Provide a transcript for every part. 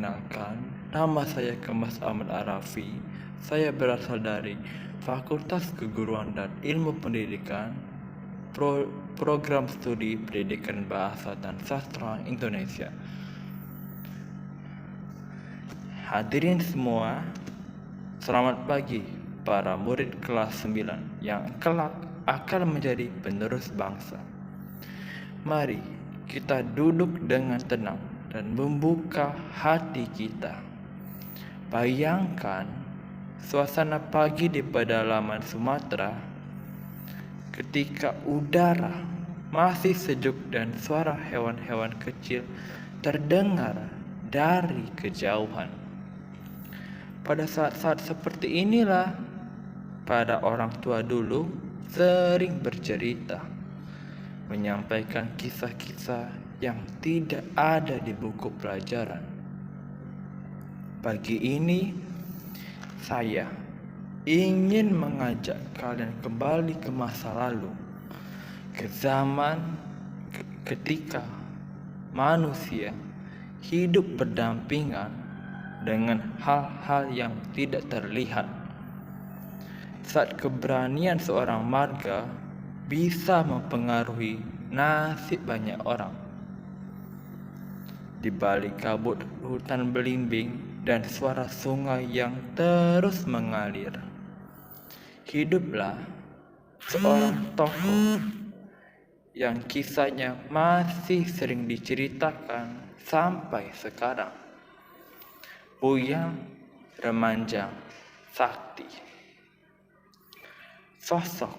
perkenalkan, nama saya Kemas Ahmad Arafi. Saya berasal dari Fakultas Keguruan dan Ilmu Pendidikan, Program Studi Pendidikan Bahasa dan Sastra Indonesia. Hadirin semua, selamat pagi para murid kelas 9 yang kelak akan menjadi penerus bangsa. Mari kita duduk dengan tenang dan membuka hati kita. Bayangkan suasana pagi di pedalaman Sumatera ketika udara masih sejuk dan suara hewan-hewan kecil terdengar dari kejauhan. Pada saat-saat seperti inilah para orang tua dulu sering bercerita, menyampaikan kisah-kisah yang tidak ada di buku pelajaran. Pagi ini saya ingin mengajak kalian kembali ke masa lalu, ke zaman ketika manusia hidup berdampingan dengan hal-hal yang tidak terlihat. Saat keberanian seorang marga bisa mempengaruhi nasib banyak orang. Di balik kabut hutan belimbing dan suara sungai yang terus mengalir, hiduplah seorang tokoh yang kisahnya masih sering diceritakan sampai sekarang. Buyang Remanjang Sakti, sosok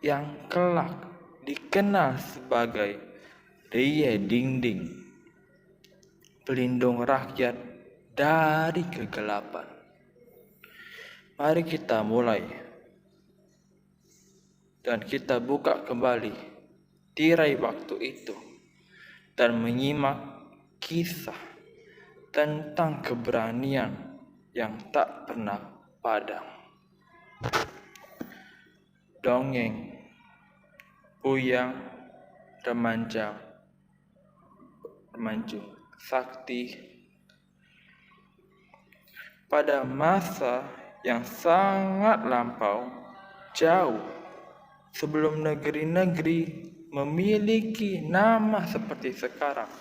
yang kelak dikenal sebagai Reye Dingding, pelindung rakyat dari kegelapan. Mari kita mulai dan kita buka kembali tirai waktu itu dan menyimak kisah tentang keberanian yang tak pernah padam. Dongeng Buyang Remanjang Sakti. Pada masa yang sangat lampau, jauh sebelum negeri-negeri memiliki nama seperti sekarang,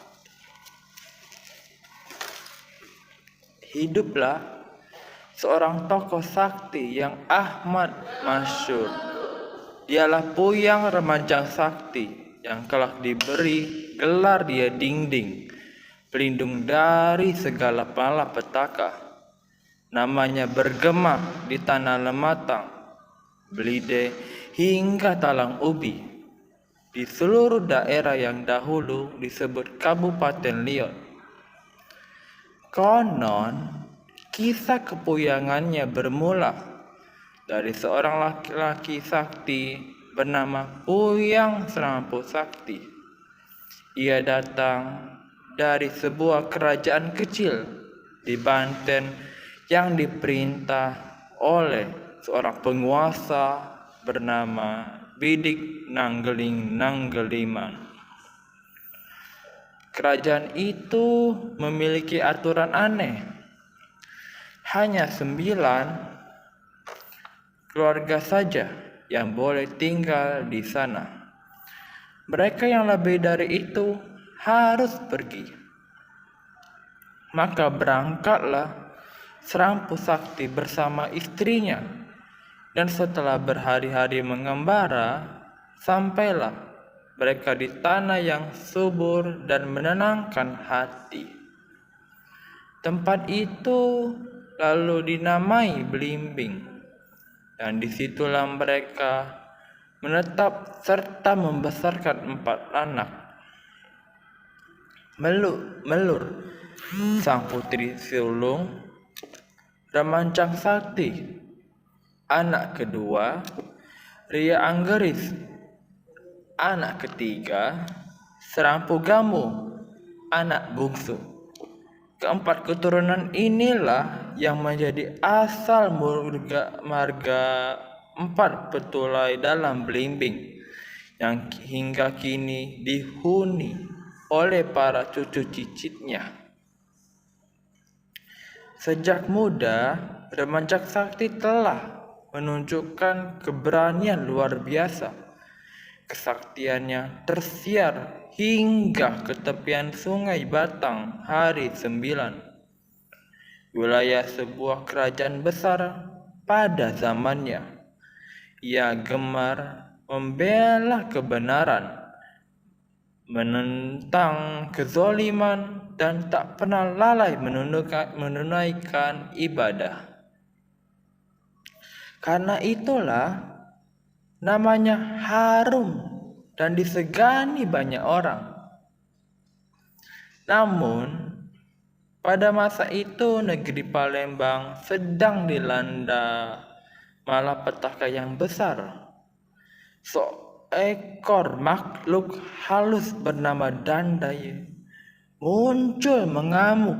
hiduplah seorang tokoh sakti yang amat masyhur. Dialah Buyang Remanjang Sakti yang kelak diberi gelar Reye Dingding, pelindung dari segala malapetaka. Namanya bergema di tanah Lematang, Belide hingga Talang Ubi, di seluruh daerah yang dahulu disebut Kabupaten Liot. Konon kisah kepuyangannya bermula dari seorang laki-laki sakti bernama Buyang Serampu Sakti. Ia datang dari sebuah kerajaan kecil di Banten yang diperintah oleh seorang penguasa bernama Bidik Nanggeling Nanggeliman. Kerajaan itu memiliki aturan aneh. Hanya 9 keluarga saja yang boleh tinggal di sana. Mereka yang lebih dari itu harus pergi. Maka berangkatlah Serampu Sakti bersama istrinya, dan setelah berhari-hari mengembara, sampailah mereka di tanah yang subur dan menenangkan hati. Tempat itu lalu dinamai Belimbing, dan disitulah mereka menetap serta membesarkan 4 anak. Melur sang putri sulung Remanjang Sakti, anak kedua Reye Anggeris, anak ketiga Serampu Gamu, anak bungsu. Keempat keturunan inilah yang menjadi asal marga 4 Petulai dalam Belimbing yang hingga kini dihuni oleh para cucu cicitnya. Sejak muda, remaja sakti telah menunjukkan keberanian luar biasa. Kesaktiannya tersiar hingga ke tepian sungai Batang hari 9, wilayah sebuah kerajaan besar pada zamannya. Ia gemar membela kebenaran, menentang kezaliman, dan tak pernah lalai menunaikan ibadah. Karena itulah namanya harum dan disegani banyak orang. Namun, pada masa itu negeri Palembang sedang dilanda malapetaka yang besar. Seekor makhluk halus bernama Dandai muncul mengamuk.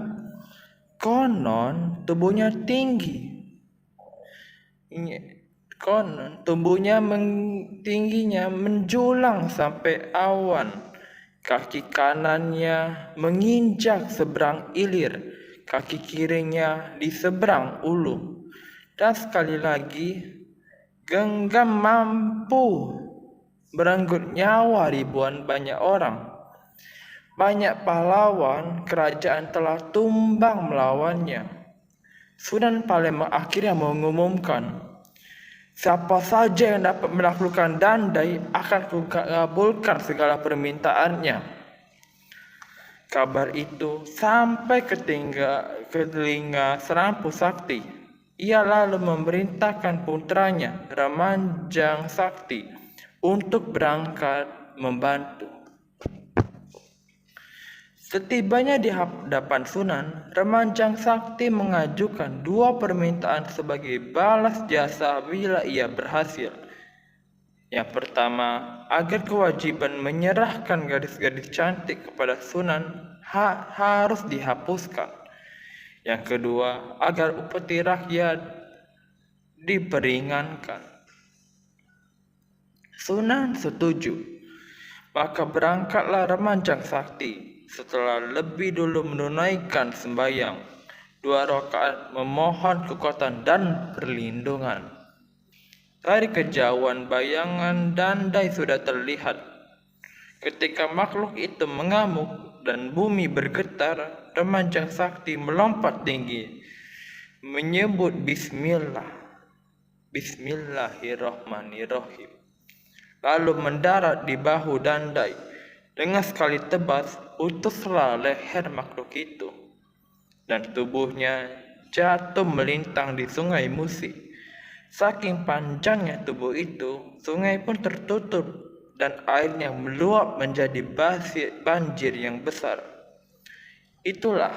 Konon tubuhnya tinggi. Tingginya menjulang sampai awan. Kaki kanannya menginjak seberang ilir, kaki kirinya di seberang ulu. Dan sekali lagi, genggam mampu merenggut nyawa ribuan banyak orang. Banyak pahlawan kerajaan telah tumbang melawannya. Sunan Palembang akhirnya mengumumkan, siapa saja yang dapat menaklukkan Dandai akan kukabulkan segala permintaannya. Kabar itu sampai ke telinga Serampu Sakti. Ia lalu memerintahkan putranya Ramanjang Sakti untuk berangkat membantu. Setibanya di hadapan Sunan, Ramanjang Sakti mengajukan 2 permintaan sebagai balas jasa bila ia berhasil. Yang pertama, agar kewajiban menyerahkan gadis-gadis cantik kepada Sunan harus dihapuskan. Yang kedua, agar upeti rakyat diperingankan. Sunan setuju. Maka berangkatlah Ramanjang Sakti. Setelah lebih dulu menunaikan sembahyang 2 rakaat memohon kekuatan dan perlindungan. Dari kejauhan bayangan Dandai sudah terlihat. Ketika makhluk itu mengamuk dan bumi bergetar, Ramanjang Sakti melompat tinggi, menyebut Bismillahirrahmanirrahim, lalu mendarat di bahu Dandai. Dengan sekali tebas, putuslah leher makhluk itu, dan tubuhnya jatuh melintang di sungai Musi. Saking panjangnya tubuh itu, sungai pun tertutup dan airnya meluap menjadi banjir yang besar. Itulah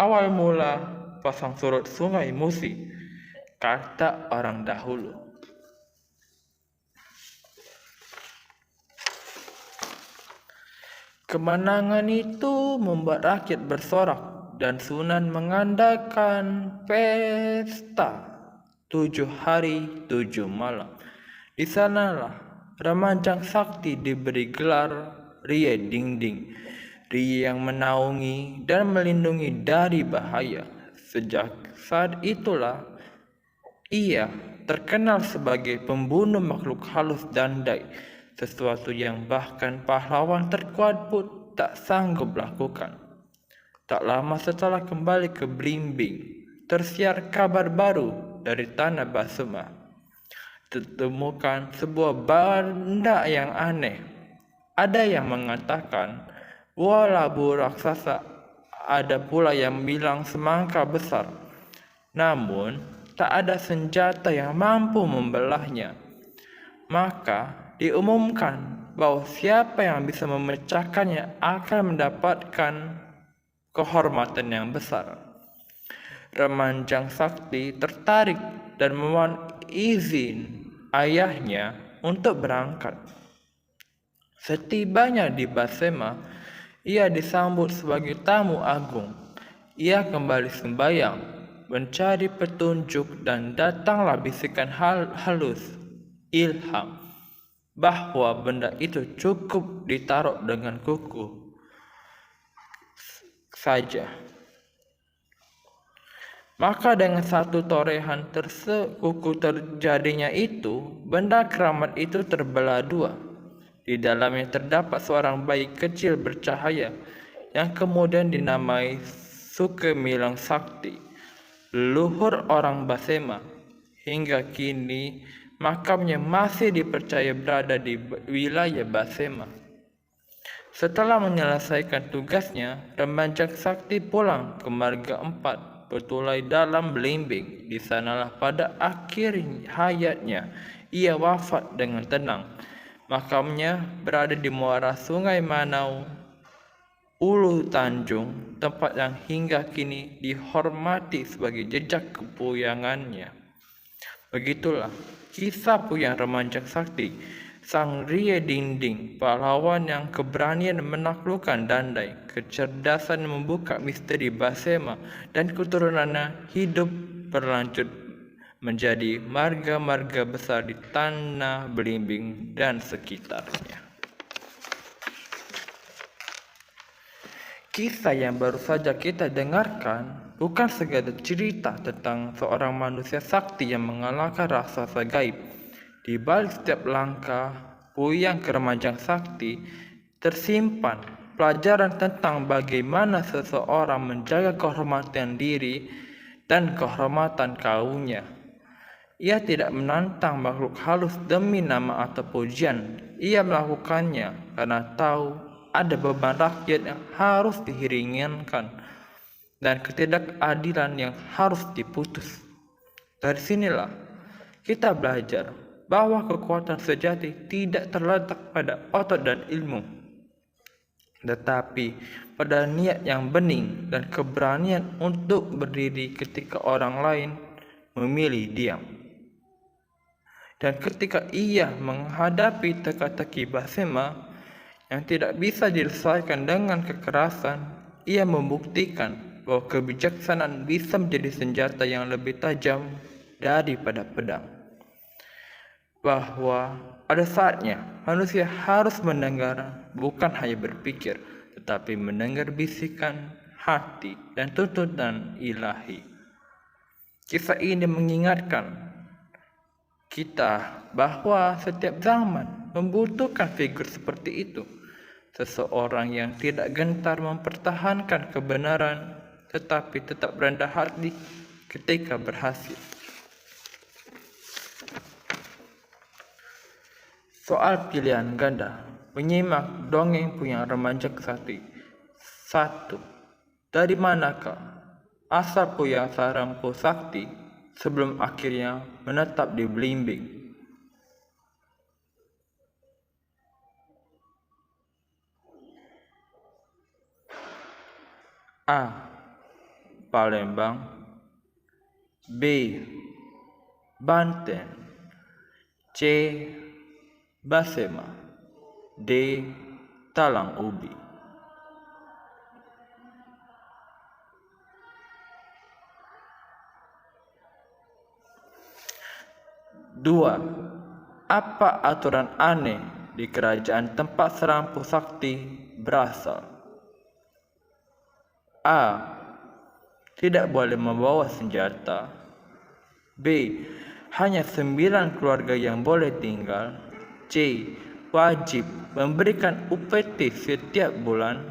awal mula pasang surut sungai Musi, kata orang dahulu. Kemenangan itu membuat rakyat bersorak dan Sunan mengadakan pesta 7 hari 7 malam. Di sanalah Ramanjang Sakti diberi gelar Rie Dingding, Rie yang menaungi dan melindungi dari bahaya. Sejak saat itulah ia terkenal sebagai pembunuh makhluk halus Dandai, sesuatu yang bahkan pahlawan terkuat pun tak sanggup lakukan. Tak lama setelah kembali ke Blimbing, tersiar kabar baru dari tanah Basema. Ditemukan sebuah benda yang aneh. Ada yang mengatakan bola labu raksasa, ada pula yang bilang semangka besar. Namun tak ada senjata yang mampu membelahnya. Maka diumumkan bahwa siapa yang bisa memecahkannya akan mendapatkan kehormatan yang besar. Ramanjang Sakti tertarik dan memohon izin ayahnya untuk berangkat. Setibanya di Basema, ia disambut sebagai tamu agung. Ia kembali sembahyang, mencari petunjuk, dan datanglah bisikan halus, ilham, bahwa benda itu cukup ditaruh dengan kuku saja. Maka dengan satu torehan tersekuku terjadinya itu, benda keramat itu terbelah dua. Di dalamnya terdapat seorang bayi kecil bercahaya yang kemudian dinamai Sukemilang Sakti, leluhur orang Basema. Hingga kini makamnya masih dipercaya berada di wilayah Basema. Setelah menyelesaikan tugasnya, Remancang Sakti pulang ke Marga 4, bertulai dalam Belimbing. Di sanalah pada akhir hayatnya ia wafat dengan tenang. Makamnya berada di muara Sungai Manau, Ulu Tanjung, tempat yang hingga kini dihormati sebagai jejak kepuyangannya. Begitulah kisah Puyang Remancang Sakti, sang Rie Dinding, pahlawan yang keberanian menaklukkan Dandai, kecerdasan membuka misteri Basema, dan keturunannya hidup berlanjut menjadi marga-marga besar di tanah Belimbing dan sekitarnya. Kisah yang baru saja kita dengarkan bukan sekadar cerita tentang seorang manusia sakti yang mengalahkan raksasa gaib. Di balik setiap langkah Puyang ke Remancang Sakti tersimpan pelajaran tentang bagaimana seseorang menjaga kehormatan diri dan kehormatan kaumnya. Ia tidak menantang makhluk halus demi nama atau pujian. Ia melakukannya karena tahu ada beban rakyat yang harus diringankan dan ketidakadilan yang harus diputus. Dari sinilah kita belajar bahwa kekuatan sejati tidak terletak pada otot dan ilmu, tetapi pada niat yang bening dan keberanian untuk berdiri ketika orang lain memilih diam. Dan ketika ia menghadapi teka-teki Basema yang tidak bisa diselesaikan dengan kekerasan, ia membuktikan bahwa kebijaksanaan bisa menjadi senjata yang lebih tajam daripada pedang. Bahwa pada saatnya manusia harus mendengar, bukan hanya berpikir, tetapi mendengar bisikan hati dan tuntutan ilahi. Kisah ini mengingatkan kita bahwa setiap zaman membutuhkan figur seperti itu. Seseorang yang tidak gentar mempertahankan kebenaran, tetapi tetap rendah hati ketika berhasil. Soal pilihan ganda, menyimak dongeng Puyang Remancang Sakti. 1. Dari manakah asal Puyang Sarampo Sakti sebelum akhirnya menetap di Belimbing? A. Palembang. B. Banten. C. Basema. D. Talang Ubi. Dua. Apa aturan aneh di kerajaan tempat Serampo Sakti berasal? A. Tidak boleh membawa senjata. B. Hanya 9 keluarga yang boleh tinggal. C. Wajib memberikan UPT setiap bulan.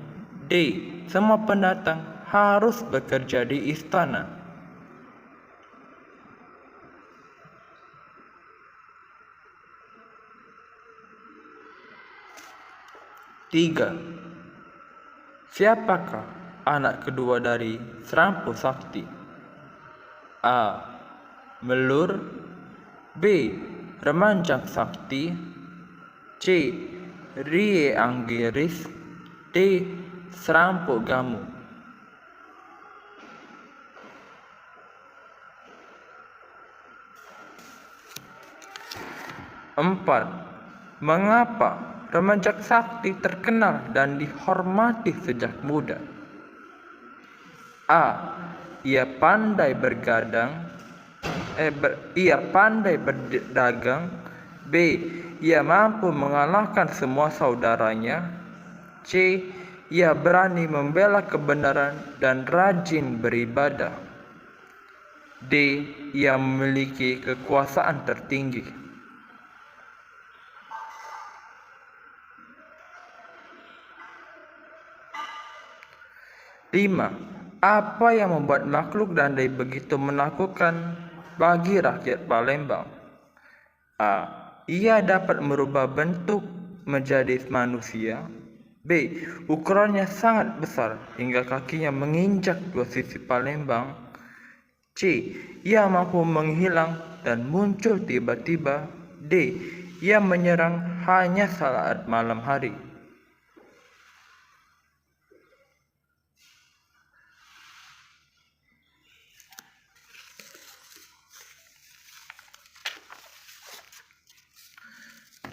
D. Semua pendatang harus bekerja di istana. Tiga. Siapakah anak kedua dari Serampo Sakti? A. Melur. B. Remancang Sakti. C. Rie Anggiris. D. Serampo Gamu. 4. Mengapa Remancang Sakti terkenal dan dihormati sejak muda? A. Ia pandai berdagang. B. Ia mampu mengalahkan semua saudaranya. C. Ia berani membela kebenaran dan rajin beribadah. D. Ia memiliki kekuasaan tertinggi. 5. Apa yang membuat makhluk dandai begitu menakutkan bagi rakyat Palembang? A. Ia dapat merubah bentuk menjadi manusia. B. Ukurannya sangat besar hingga kakinya menginjak dua sisi Palembang. C. Ia mampu menghilang dan muncul tiba-tiba. D. Ia menyerang hanya saat malam hari.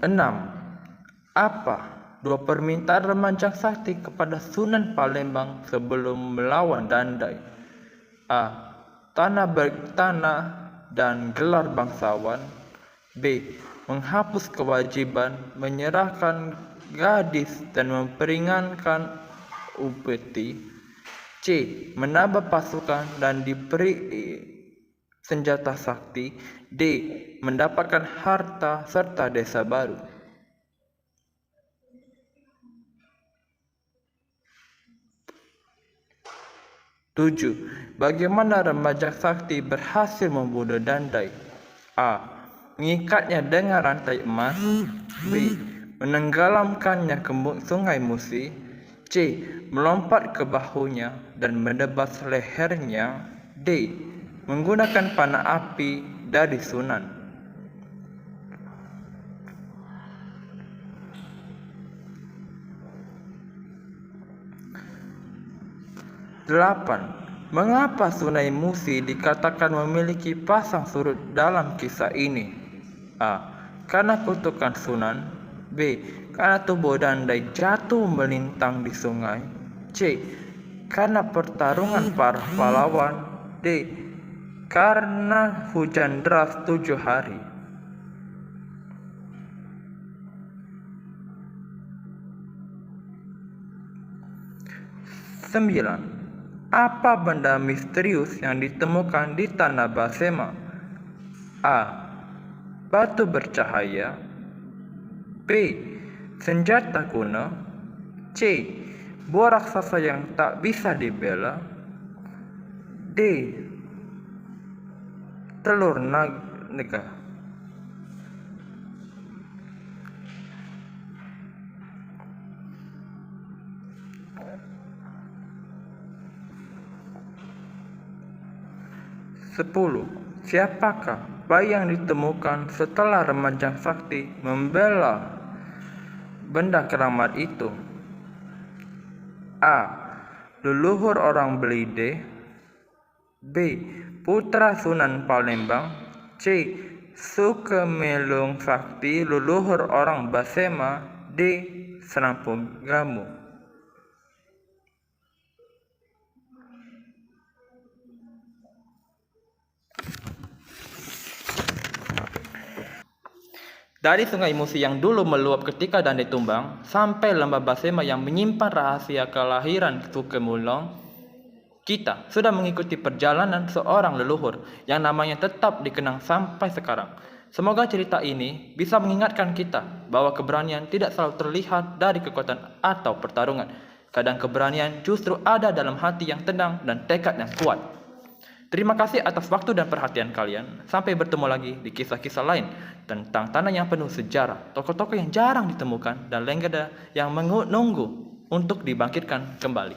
Enam. Apa dua permintaan Remajang Sakti kepada Sunan Palembang sebelum melawan Dandai? A. Tanah dan gelar bangsawan. B. Menghapus kewajiban menyerahkan gadis dan memperingankan upeti. C. Menambah pasukan dan diberi senjata sakti. D. Mendapatkan harta serta desa baru. 7. Bagaimana Remajang Sakti berhasil membunuh Dandai? A. Mengikatnya dengan rantai emas. B. Menenggelamkannya ke sungai Musi. C. Melompat ke bahunya dan menebas lehernya. D. Menggunakan panah api dari Sunan. 8. Mengapa Sungai Musi dikatakan memiliki pasang surut dalam kisah ini? A. Karena kutukan Sunan. B. Karena tubuh Dandai jatuh melintang di sungai. C. Karena pertarungan para pahlawan. D. Karena hujan deras 7 hari. 9. Apa benda misterius yang ditemukan di Tanah Basema? A. Batu bercahaya. B. Senjata kuno. C. Buah raksasa yang tak bisa dibela. D. Telur naga. 10. Siapakah bayi yang ditemukan setelah Remajang Sakti membela benda keramat itu? A. Leluhur orang Belide. B. Putra Sunan Palembang. C. Sukemelung Sakti, leluhur orang Basema. D. Serampung Gamu. Dari Sungai Musi yang dulu meluap ketika Dandai tumbang, sampai lembah Basema yang menyimpan rahasia kelahiran Sukemulung, kita sudah mengikuti perjalanan seorang leluhur yang namanya tetap dikenang sampai sekarang. Semoga cerita ini bisa mengingatkan kita bahwa keberanian tidak selalu terlihat dari kekuatan atau pertarungan. Kadang keberanian justru ada dalam hati yang tenang dan tekad yang kuat. Terima kasih atas waktu dan perhatian kalian. Sampai bertemu lagi di kisah-kisah lain tentang tanah yang penuh sejarah, tokoh-tokoh yang jarang ditemukan, dan legenda yang menunggu untuk dibangkitkan kembali.